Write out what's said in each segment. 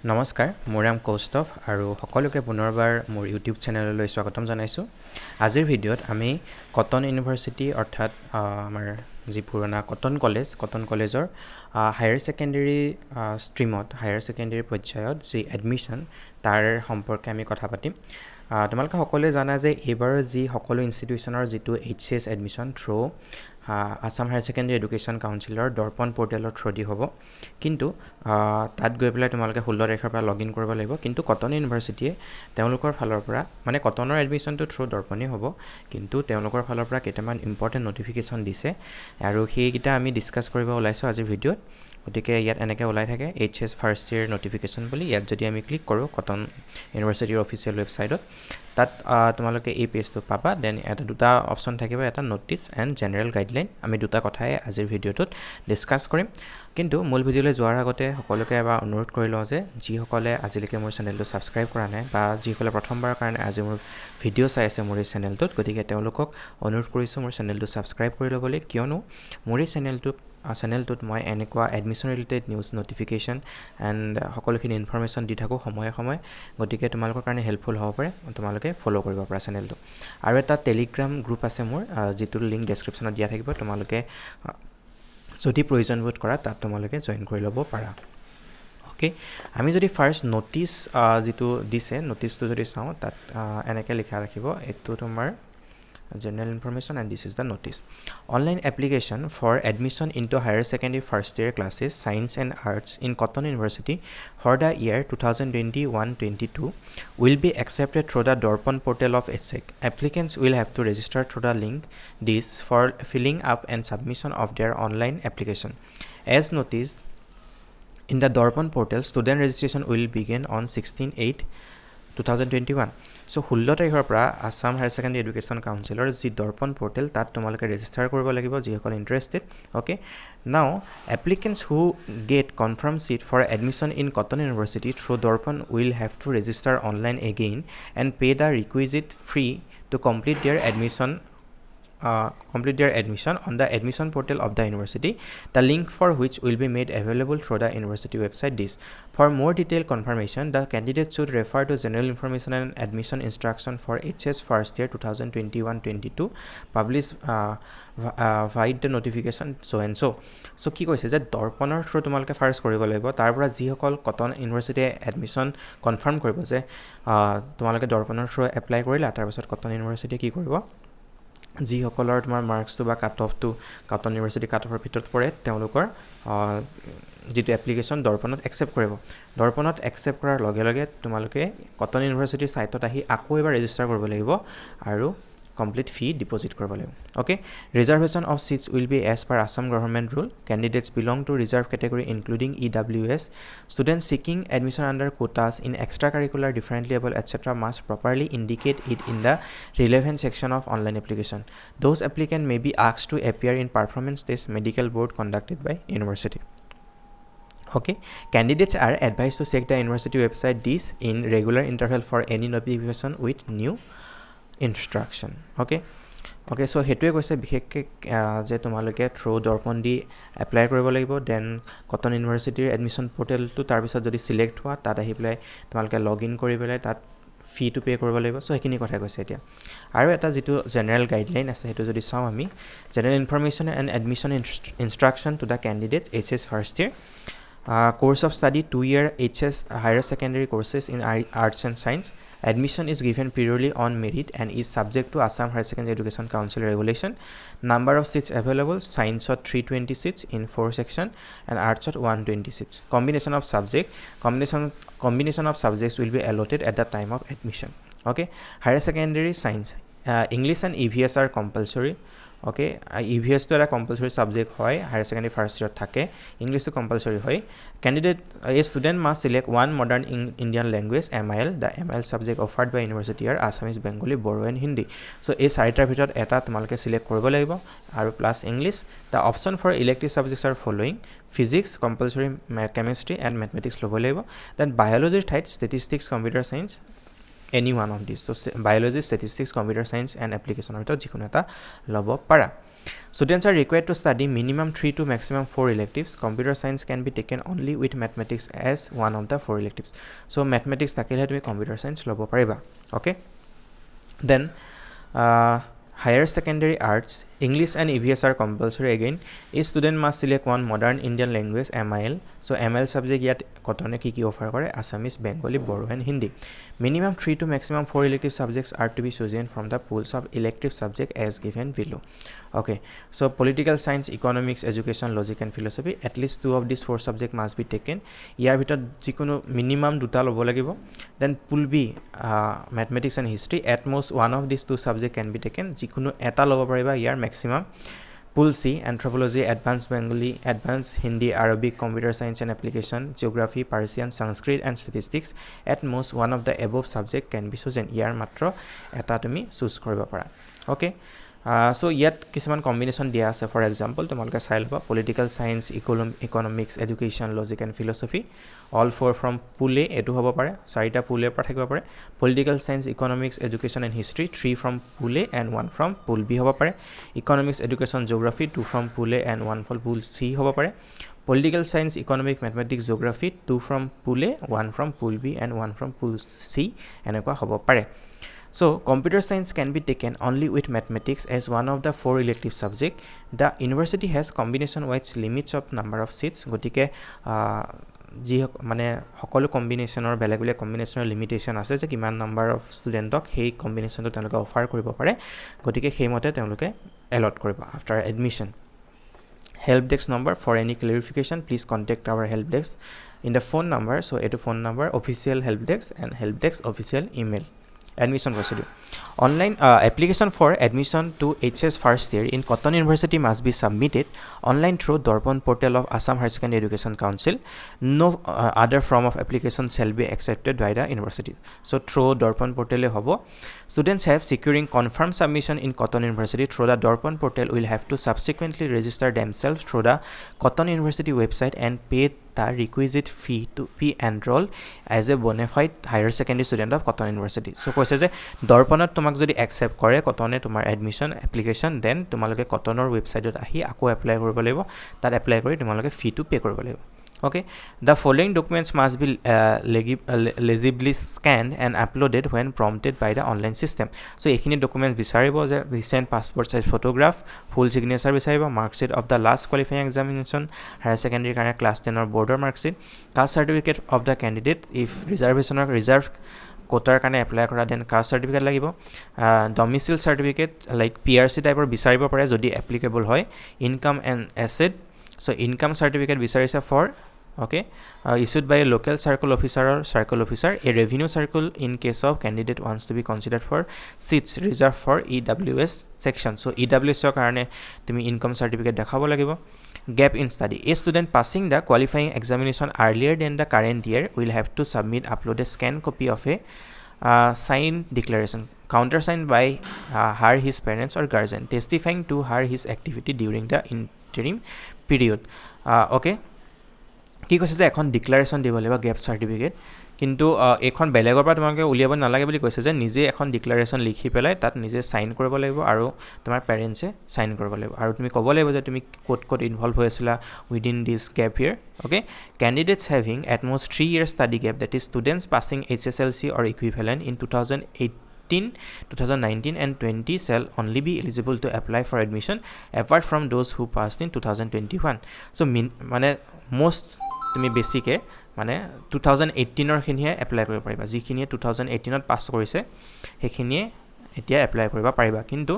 নমস্কাৰ মোৰ নাম কৌস্তভ আৰু সকলোকে পুনৰবাৰ মোৰ ইউটিউব চেনেললৈ স্বাগতম জনাইছোঁ। আজিৰ ভিডিঅ'ত আমি কটন ইউনিভাৰ্চিটি অৰ্থাৎ আমাৰ যি পুৰণা কটন কলেজৰ হায়াৰ ছেকেণ্ডেৰী ষ্ট্ৰীমত হায়াৰ ছেকেণ্ডেৰী পৰ্যায়ত যি এডমিশ্যন তাৰ সম্পৰ্কে আমি কথা পাতিম। তোমালোকে সকলোৱে জানা যে এইবাৰ যি সকলো ইনষ্টিটিউশ্যনৰ যিটো HCS admission through Assam higher secondary education কাউন্সিলৰ দৰ্পণ পৰ্টেলৰ থ্ৰুদি হ'ব, কিন্তু তাত গৈ পেলাই তোমালোকে 16 তাৰিখৰ পৰা লগ ইন কৰিব লাগিব। কিন্তু কটন ইউনিভাৰ্চিটিয়ে তেওঁলোকৰ ফালৰ পৰা মানে কটনৰ এডমিশ্যনটো থ্ৰু দৰ্পণেই হ'ব, কিন্তু তেওঁলোকৰ ফালৰ পৰা কেইটামান ইম্পৰ্টেণ্ট নটিফিকেশ্যন দিছে আৰু সেইকেইটা আমি ডিছকাছ কৰিব ওলাইছোঁ আজিৰ ভিডিঅ'ত। গতিকে ইয়াত এনেকৈ ওলাই থাকে HCS ফাৰ্ষ্ট ইয়েৰ নটিফিকেশ্যন বুলি। ইয়াত যদি আমি ক্লিক কৰোঁ কটন ইউনিভাৰ্চিটিৰ অফিচিয়েল ৱেবছাইটত, তাত তোমালোকে এই পেজটো পাবা। দেন এটা দুটা অপশ্যন থাকিব, এটা ন'টিছ এণ্ড জেনেৰেল গাইডলাইন। আমি দুটা কথাই আজিৰ ভিডিঅ'টোত ডিছকাছ কৰিম। কিন্তু মূল ভিডিঅ'লৈ যোৱাৰ আগতে সকলোকে এবাৰ অনুৰোধ কৰি লওঁ যে যিসকলে আজিলৈকে মোৰ চেনেলটো ছাবস্ক্ৰাইব কৰা নাই বা যিসকলে প্ৰথমবাৰৰ কাৰণে আজি মোৰ ভিডিঅ' চাই আছে মোৰ এই চেনেলটোত, গতিকে তেওঁলোকক অনুৰোধ কৰিছোঁ মোৰ চেনেলটো ছাবস্ক্ৰাইব কৰি ল'বলৈ, কিয়নো মোৰ এই চেনেলটোত মই এনেকুৱা admission related news notification and সকলোখিনি ইনফৰমেশ্যন দি থাকোঁ সময়ে সময়ে। গতিকে তোমালোকৰ কাৰণে হেল্পফুল হ'ব পাৰে, তোমালোকে ফ'ল' কৰিব পাৰা চেনেলটো। আৰু এটা টেলিগ্ৰাম গ্ৰুপ আছে মোৰ, যিটোৰ লিংক ডেছক্ৰিপশ্যনত দিয়া থাকিব। তোমালোকে যদি প্ৰয়োজন বোধ কৰা তাত তোমালোকে জইন কৰি ল'ব পাৰা। অ'কে, আমি যদি ফাৰ্ষ্ট ন'টিছ যিটো দিছে ন'টিছটো যদি চাওঁ, তাত এনেকৈ লিখা ৰাখিব, এইটো তোমাৰ general information and this is the notice. Online application for admission into higher secondary first year classes science and arts in Cotton University for the year 2021-22 will be accepted through the Dorpon portal of EdSec. Applicants will have to register through the link this for filling up and submission of their online application. As noticed in the Dorpon portal, student registration will begin on 16/8/2021. So 16 তাৰিখৰ পৰা Assam higher secondary education কাউন্সিলৰ যি Darpan portal তাত তোমালোকে register কৰিব লাগিব যিসকল interested. Okay, now applicants who get confirm seat for admission in Cotton university through Darpan will have to register online again and pay the requisite fee to complete their admission on the admission portal of the university, the link for which will be made available through the university website this. For more detailed confirmation, the candidate should refer to general information and admission instruction for HS first year 2021-22 published via the notification so and so. So কি কৈছে যে দৰ্পণৰ through তোমালোকে first কৰিব লাগিব, তাৰ পৰা যিসকল cotton ইউনিভাৰ্চিটিয়ে admission confirm কৰিব যে তোমালোকে দৰ্পণৰ থ্ৰু এপ্লাই কৰিলা, তাৰপিছত কটন ইউনিভাৰ্চিটিয়ে কি কৰিব, যিসকলৰ তোমাৰ মাৰ্কছটো বা কাট অফটো কটন ইউনিভাৰ্চিটি কাট অফৰ ভিতৰত পৰে তেওঁলোকৰ যিটো এপ্লিকেশ্যন দৰ্পণত একচেপ্ট কৰিব। দৰ্পণত একচেপ্ট কৰাৰ লগে লগে তোমালোকে কটন ইউনিভাৰ্চিটিৰ ছাইটত আহি আকৌ এবাৰ ৰেজিষ্টাৰ কৰিব লাগিব আৰু কমপ্লিট ফি ডিপজিট কৰিব লাগিব। Okay, reservation of seats will be as per Assam government rule. Candidates belong to reserve category including EWS. Students seeking admission under quotas in extracurricular, differently able, etc. must properly indicate it in the relevant section of online application. Those applicants may be asked to appear in performance test medical board conducted by university. Okay, candidates are advised to check the university website this in regular interval for any notification with new instruction. Okay, so সেইটোৱে কৈছে বিশেষকৈ যে তোমালোকে through Darpan দি apply কৰিব লাগিব। Then cotton ইউনিভাৰ্চিটিৰ admission পৰ্টেলটো তাৰপিছত যদি চিলেক্ট হোৱা তাত আহি পেলাই তোমালোকে লগ ইন কৰি পেলাই তাত ফিটো পে' কৰিব লাগিব। চ' সেইখিনি কথা কৈছে এতিয়া। আৰু এটা যিটো জেনেৰেল গাইডলাইন আছে সেইটো যদি চাওঁ আমি, general information and admission instruction to the candidates HS first year, course of study 2-year HS higher secondary courses in arts and science. Admission is given purely on merit and is subject to Assam Higher Secondary Education Council regulation. Number of seats available, science at 320 seats in 4 section and arts at 120 seats. Combination of subjects will be allotted at the time of admission. Okay, higher secondary science, English and EVS are compulsory. Okay, EVSটো এটা compulsory subject হয়, higher secondary first ইয়েৰত থাকে। ইংলিছটো compulsory হয়। Candidate student must select one modern Indian language MIL. The MIL subject offered by university are Assamese, Bengali, Bodo and Hindi. So' এই চাৰিটাৰ ভিতৰত এটা তোমালোকে চিলেক্ট কৰিব লাগিব আৰু plus English. The option for elective subjects are following: physics compulsory, chemistry and mathematics ল'ব লাগিব। দেন বায়'লজিৰ ঠাইত statistics, computer science, any one of these. So biology, statistics, computer science and application ভিতৰত যিকোনো এটা ল'ব পাৰা। Students are required to study minimum 3 to maximum 4 electives. Computer science can be taken only with mathematics as one of the 4 electives. So mathematics থাকিলে তুমি computer science ল'ব পাৰিবা. Okay? Then higher secondary arts, English and EVS are compulsory again. A student must select one modern Indian language, MIL. So MIL subject yet kotone ki offer kore Assamese, Bengali, Bodo and Hindi. Minimum 3 to maximum 4 elective subjects are to be chosen from the pools of elective subject as given below. Okay, so political science, economics, education, logic and philosophy, at least 2 of these 4 subjects must be taken. Yar bhitor jikono minimum 2 lobo lagibo. Then pool B, mathematics and history, at most 1 of these 2 subjects can be taken. Jikono eta lobo pariba yar maximum. Pool C, anthropology, advanced Bengali, advanced Hindi, Arabic, computer science and application, geography, Persian, Sanskrit and statistics. At most 1 of the above subject can be chosen. Yar matro eta tumi choose koriba para. Okay. So yet কিছুমান combination দিয়া আছে. For example, তোমালোকে চাই লবা political science, economics, education, logic and philosophy. All 4 from pool A এটো হ'ব পাৰে. 4টা pool A পৰা থাকিব পাৰে. Political science, economics, education and history 3 from pool A and 1 from pool B হ'ব পাৰে. Economics, education, geography 2 from pool A and 1 from pool C হ'ব পাৰে. Political science, economics, mathematics, geography 2 from pool A, 1 from pool B and 1 from pool C এনেকুৱা হ'ব পাৰে. So, computer science can be taken only with mathematics as one of the 4 elective subjects. The university has combination-wise limits of number of seats. গতিকে যি মানে সকলো কম্বিনেশনৰ বেলেগ বেলেগ কম্বিনেশনৰ limitation আছে যে কিমান নাম্বাৰ অফ ষ্টুডেণ্টক সেই কম্বিনেশনটো তেওঁলোকে অফাৰ কৰিব পাৰে গতিকে সেই মতে তেওঁলোকে এলট কৰিব after admission help desk number for any clarification please contact our help desk in the phone number so eto phone number official help desk and help desk official email admission procedure online application for admission to HS first year in Cotton University must be submitted online through Dorpon portal of Assam Higher Secondary Education Council. No other form of application shall be accepted by the university. So through Dorpon portal hobo students have securing confirmed submission in Cotton University through the Dorpon portal will have to subsequently register themselves through the Cotton University website and pay the requisite fee to be enrolled as a bona fide higher secondary student of Cotton University. So কৈছে যে দৰ্পণত তোমাক যদি accept কৰে কটনে তোমাৰ admission application then তোমালোকে কটনৰ ওয়েবসাইটত আহি আকৌ এপ্লাই কৰিব লাগিব তাত এপ্লাই কৰি তোমালোকে ফি টু পে কৰিব লাগিব okay the following documents must be legibly scanned and uploaded when prompted by the online system so ekhini documents bisaribo je recent passport size photograph full signature bisaribo mark sheet of the last qualifying examination higher secondary kana class 10 or board mark sheet caste certificate of the candidate if reservation or reserve কোটাৰ কাৰণে apply কৰা then caste certificate লাগিব domicile certificate like পিআৰসি টাইপৰ বিচাৰিব পাৰে যদি applicable হয় income and asset so income certificate বিচাৰিছে for okay issued by a local circle officer or circle officer a revenue circle in case of candidate wants to be considered for seats reserved for EWS section so EWS er karone tumi income certificate dekhabo lagibo gap in study a student passing the qualifying examination earlier than the current year will have to submit upload a scanned copy of a signed declaration countersigned by her his parents or guardian testifying to her his activity during the interim period okay কি কৈছে যে এখন ডিক্লাৰেশন দিব লাগিব gap certificate কিন্তু এখন বেলেগৰ পৰা তোমাকে উলিয়াব নালাগে বুলি কৈছে যে নিজে এখন ডিক্লাৰেশন লিখি পেলাই তাত নিজে সাইন কৰিব লাগিব আৰু তোমাৰ পেৰেন্টছে সাইন কৰিব লাগিব আৰু তুমি ক'ব লাগিব যে তুমি কোড ইনভলভ হৈ আছিলা within this gap year okay candidates having at most 3 years study gap that is students passing HSLC or equivalent in 2019 and 20 shall only be eligible to apply for admission apart from those who passed in 2021 so মানে most তুমি বেছিকে মানে 2018 ৰ খিনিয়ে apply কৰিব পাৰিবা যিখিনিয়ে 2018 ত pass কৰিছে সেইখিনিয়ে এতিয়া এপ্লাই কৰিব পাৰিবা কিন্তু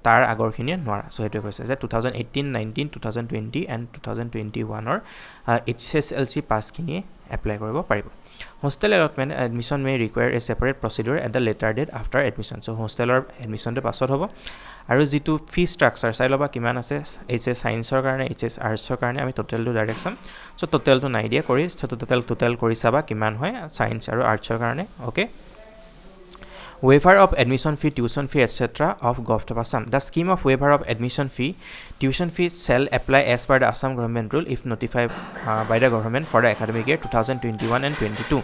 তাৰ আগৰ খিনিয়ে নোৱাৰা সো হেতু কৈছে যে 2018 19 2020 and 2021 ৰ HSLC পাস খিনিয়ে এপ্লাই কৰিব পাৰিব hostel allotment admission may require a separate procedure at the later date after admission so hostelor admission to pasot hobo aru jitu fee structure sai loba kiman ase HS science or karone HS arts or karone ami total to direction so total to idea kori so total kori saba kiman hoy science aru arts or karone okay waiver of admission fee tuition fee etc of Govt of Assam the scheme of waiver of admission fee tuition fee shall apply as per the Assam government rule if notified by the government for the academic year 2021 and 22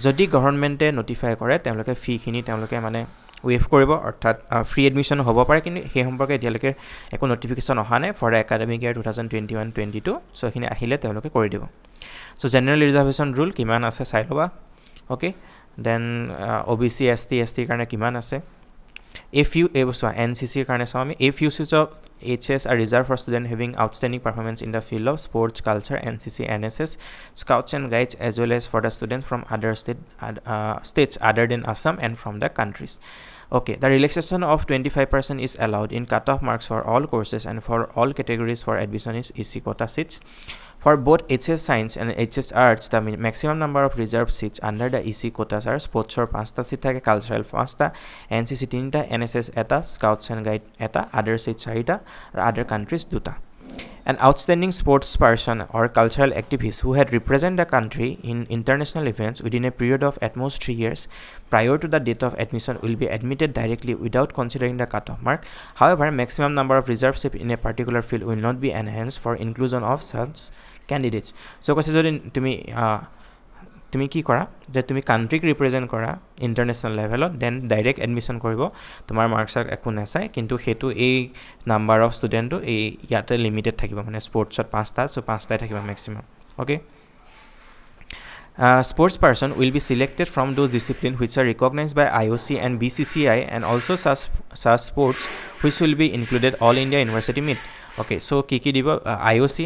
যদি গভর্নমেন্টে notify কৰে তেওঁলোকে ফি খিনি তেওঁলোকে মানে wave কৰিব অৰ্থাৎ free admission হ'ব পাৰে কিন্তু সেই সম্পৰ্কে এতিয়ালৈকে একো নটিফিকেশ্যন অহা নাই ফৰ একাডেমিক ইয়াৰ 2021-22 চ' এইখিনি আহিলে তেওঁলোকে কৰি দিব চ' জেনেৰেল ৰিজাৰ্ভেশ্যন ৰুল কিমান আছে চাই ল'বা অ'কে দেন OBC ST STৰ কাৰণে কিমান আছে এইবোৰ চোৱা NCCৰ কাৰণে চাওঁ আমি if uses of HS are reserved for students having outstanding performance in the field of sports, culture, NCC, NSS, Scouts and Guides as well as for the students from other states other than Assam and from the countries. Okay, the relaxation of 25% is allowed in cutoff marks for all courses and for all categories for admission is EC quota seats. For both HS Science and HS Arts, the maximum number of reserved seats under the EC quotas are sports or 5টা seat থাকে, cultural 5টা, NCC 3টা, NSS এটা, Scouts and Guide এটা, other seats 4টা, and other countries 2টা. An outstanding sports person or cultural activist who had represented the country in international events within a period of at most 3 years prior to the date of admission will be admitted directly without considering the cutoff mark. However, maximum number of reserved seats in a particular field will not be enhanced for inclusion of such candidates. So, কৈছে যদি তুমি কি কৰা যে তুমি কান্ট্ৰিক represent কৰা international লেভেলত then direct admission কৰিব তোমাৰ মাৰ্কছক একো নাচায় কিন্তু সেইটো এই নাম্বাৰ অফ ষ্টুডেণ্টটো এই ইয়াতে লিমিটেড থাকিব মানে স্পৰ্টছত 5টা চ' 5টাই থাকিব maximum okay sports person will be selected from those disciplines which are recognized by IOC and BCCI and also such sports which will be included all India University meet. Okay, so Kiki Diva, IOC,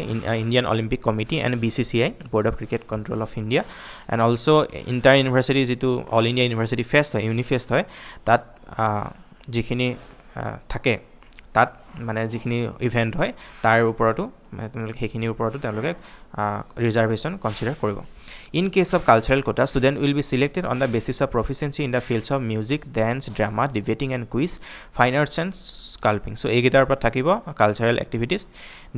Indian Olympic Committee and BCCI, Board of Cricket Control of India and also inter-university jitu All India University Fest hoy, Unifest hoy, that jikhini thake, that মানে যিখিনি event হয় তাৰ ওপৰতো সেইখিনিৰ ওপৰতো তেওঁলোকে reservation consider কৰিব in case of cultural quota student will be selected on the basis of proficiency in the fields of music dance drama debating and quiz fine arts and sculpting so' এইকেইটাৰ ওপৰত থাকিব cultural activities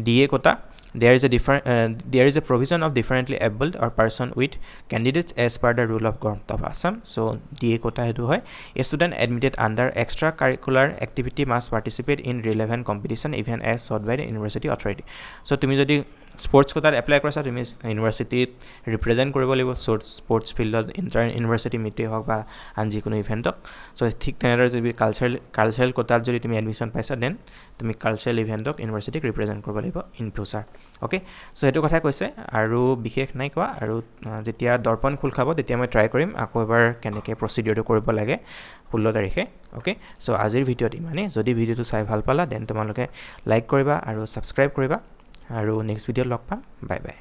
DA quota there is a provision of differently abled or person with candidates as per the rule of government of Assam. So DA quota hetu hoy a student admitted under extracurricular activity must participate in relevant competition even as sought by the university authority. So tumi jodi sports quota apply korasa tumi university represent koribo libo sports field inter university meet hok ba anji kono event ok so thik tenera jodi cultural quota jodi tumi admission paisa then tumi cultural event ok university represent koribo libo in future. Okay, so hetu কথা কৈছে আৰু বিশেষ নাই কোৱা আৰু যেতিয়া দৰ্পণ খুল খাব তেতিয়া মই ট্ৰাই কৰিম আকৌ এবাৰ কেনেকৈ প্ৰচিডিউৰটো কৰিব লাগে 16 তাৰিখে ওকে সো আজিৰ ভিডিঅ'ত ইমানেই যদি ভিডিঅ'টো চাই ভাল পালা দেন তোমালোকে লাইক কৰিবা আৰু সাবস্ক্ৰাইব কৰিবা আৰু নেক্সট ভিডিঅ'ত লগ পাম বাই বাই